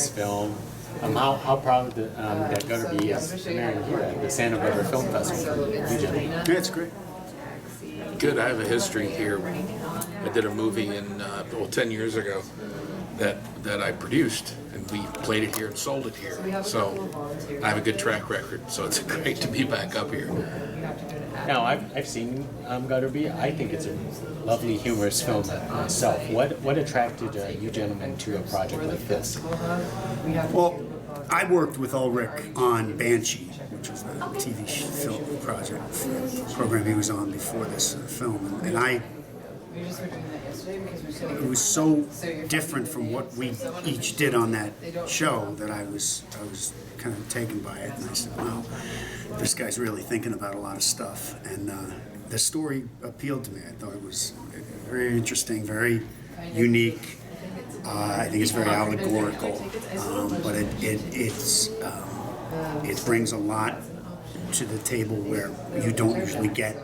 this film. How proud that Gutterbee is premiering here at the Santa Barbara Film Festival. Yeah, it's great. Good. I have a history here. I did a movie 10 years ago that I produced, and we played it here and sold it here. So I have a good track record. So it's great to be back up here. Now, I've seen Gutterbee. I think it's a lovely, humorous film myself. What attracted you gentlemen to a project like this? Well, I worked with Ulrich on Banshee, which was the TV film program he was on before this film, and it was so different from what we each did on that show that I was kind of taken by it, and I said, wow, this guy's really thinking about a lot of stuff, and the story appealed to me. I thought it was very interesting, very unique. I think it's very allegorical, but it brings a lot to the table where you don't usually get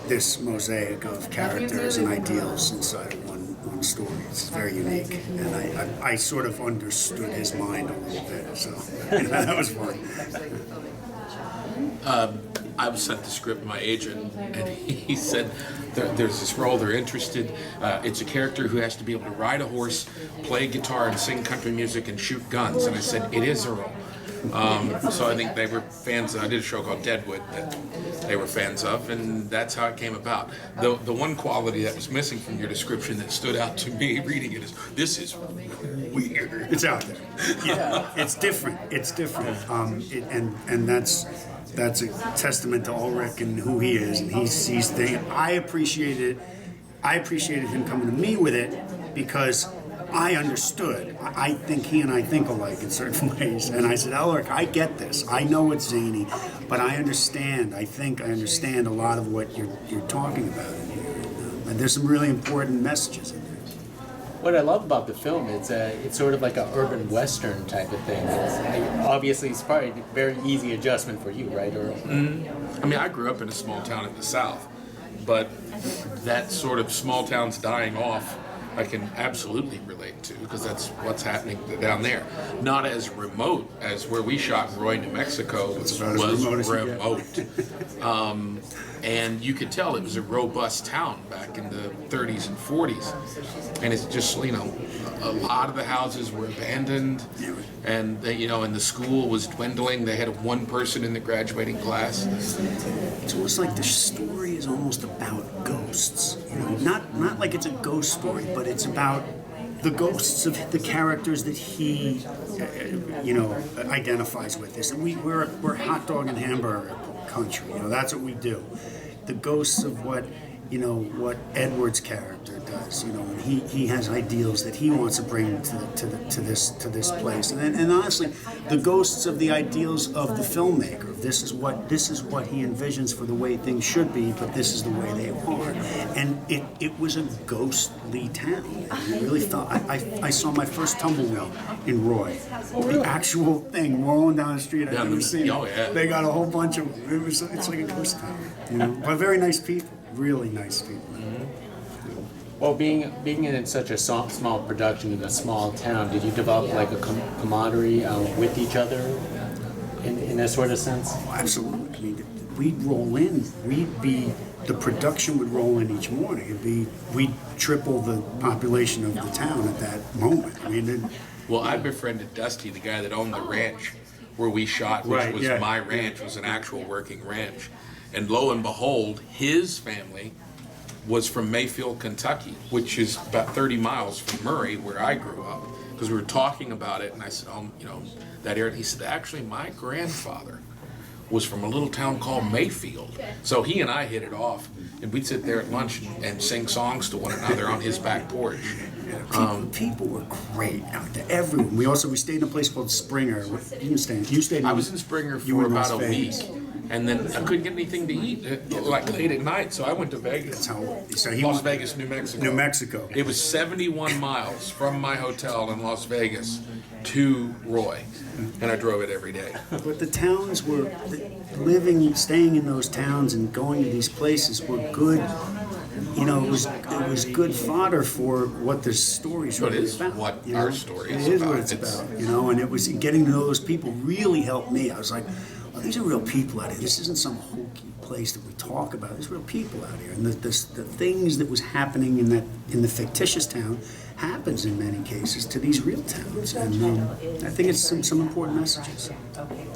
this mosaic of characters and ideals inside of one story. It's very unique, and I sort of understood his mind a little bit, so that was fun. I was sent the script by my agent, and he said, there's this role they're interested. It's a character who has to be able to ride a horse, play guitar, and sing country music and shoot guns. And I said, it is Earl. So I think they were fans. I did a show called Deadwood that they were fans of, and that's how it came about. The one quality that was missing from your description that stood out to me reading it is, this is weird. It's out there. Yeah, it's different. It's different. And that's a testament to Ulrich and who he is, and he sees things. I appreciated him coming to me with it because I understood. I think he and I think alike in certain ways, and I said, Ulrich, I get this. I know it's zany, but I understand. I think I understand a lot of what you're talking about in here, and there's some really important messages in there. What I love about the film is it's sort of like an urban western type of thing. Obviously, it's probably a very easy adjustment for you, right, Earl? I mean, I grew up in a small town in the South, but that sort of small town's dying off, I can absolutely relate to, because that's what's happening down there. Not as remote as where we shot in Roy, New Mexico, was remote. And you could tell it was a robust town back in the 30s and 40s. And it's just, a lot of the houses were abandoned, and and the school was dwindling. They had one person in the graduating class. It's almost like the story is almost about ghosts. Not like it's a ghost story, but it's about the ghosts of the characters that he, identifies with. This, and we're hot dog and hamburger country. That's what we do. The ghosts of what Edward's character does. And he has ideals that he wants to bring to this place. And honestly, the ghosts of the ideals of the filmmaker. This is what he envisions for the way things should be, but this is the way they are. And it was a ghostly town. I really felt. I saw my first tumbleweed in Roy. The actual thing rolling down the street. I've never seen. Oh, yeah. They got a whole bunch of. It's like a ghost town. But very nice people. Really nice people. Well, being in such a small production in a small town, did you develop like a camaraderie with each other in a sort of sense? Oh, absolutely. I mean, we'd roll in. The production would roll in each morning. We'd triple the population of the town at that moment. I mean, well, I befriended Dusty, the guy that owned the ranch where we shot, which was my ranch, was an actual working ranch. And lo and behold, his family was from Mayfield, Kentucky, which is about 30 miles from Murray, where I grew up. Because we were talking about it, and I said, that area. He said, actually, my grandfather was from a little town called Mayfield. So he and I hit it off, and we'd sit there at lunch and sing songs to one another on his back porch. People were great out there. Everyone. We stayed in a place called Springer. You stayed. I was in Springer for about a week. And then I couldn't get anything to eat like late at night, so I went to Vegas. Las Vegas, New Mexico. New Mexico. It was 71 miles from my hotel in Las Vegas to Roy, and I drove it every day. But the towns were staying in those towns and going to these places were good you know, it was good fodder for what the story's But really it's about. what you our know? story It is is about. what it's It's- about, you know, and it was getting to know those people really helped me. I was like, oh, these are real people out here. This isn't some hokey place that we talk about. There's real people out here, and the things that was happening in the fictitious town happens in many cases to these real towns, and I think it's some important messages.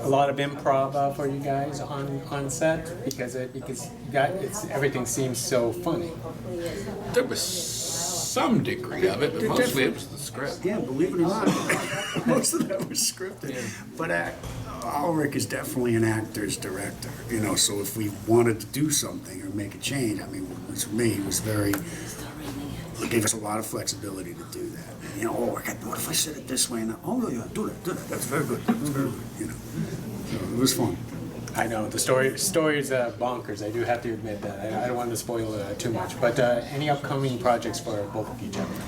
A lot of improv for you guys on set because everything seems so funny. There was some degree of it, but mostly it was the script. Yeah, believe it or not, most of that was scripted. But Ulrich is definitely an actor's director, you know. So if we wanted to do something or make a change, I mean, for me, it was very. It gave us a lot of flexibility to do that. And, you know, what if I said it this way? And oh yeah, do that. That's very good. That's very good. You know, so it was fun. I know the story's bonkers. I do have to admit that. I don't want to spoil too much. But any upcoming projects for both of you gentlemen?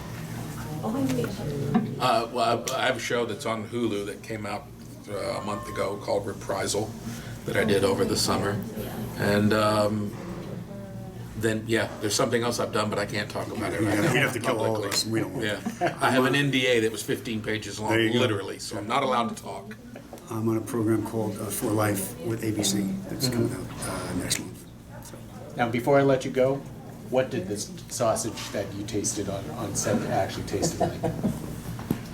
Well, I have a show that's on Hulu that came out a month ago called Reprisal that I did over the summer. And then, yeah, there's something else I've done, but I can't talk about it right now. You have to kill all of publicly. us. We don't want Yeah, I have an NDA that was 15 pages long, There you go. literally, so I'm not allowed to talk. I'm on a program called For Life with ABC that's coming out next month. So. Now, before I let you go, what did this sausage that you tasted on set actually taste like?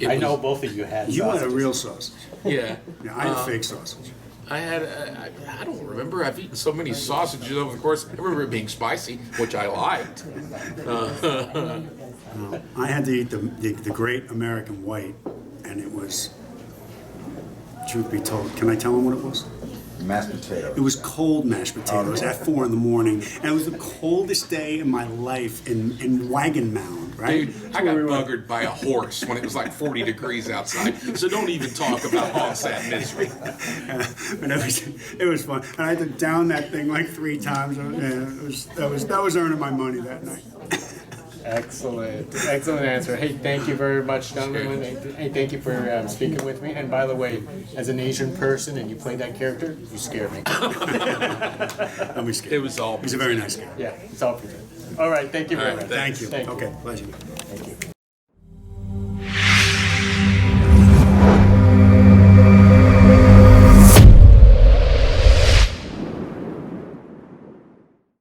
It I know was- both of you had. You had a sausages. real sausage. Yeah. Yeah, I had a fake sausage. I had, I don't remember, I've eaten so many sausages over the course, I remember it being spicy, which I liked. I had to eat the Great American White, and it was, truth be told, can I tell them what it was? Mashed potatoes. It was cold mashed potatoes at 4 in the morning, and it was the coldest day in my life in Wagon Mound, right? Dude, I got buggered by a horse when it was like 40 degrees outside, so don't even talk about on-set misery. But it was fun, and I had to down that thing like 3 times. And that was earning my money that night. Excellent answer. Hey, thank you very much, gentlemen. Hey, thank you for speaking with me. And by the way, as an Asian person and you played that character, you scared me. Don't be scared. It was all. He's a very nice guy. Yeah, it's all for you. All right, thank you very All right, much. Thank you. Thank you. Okay, pleasure. Thank you.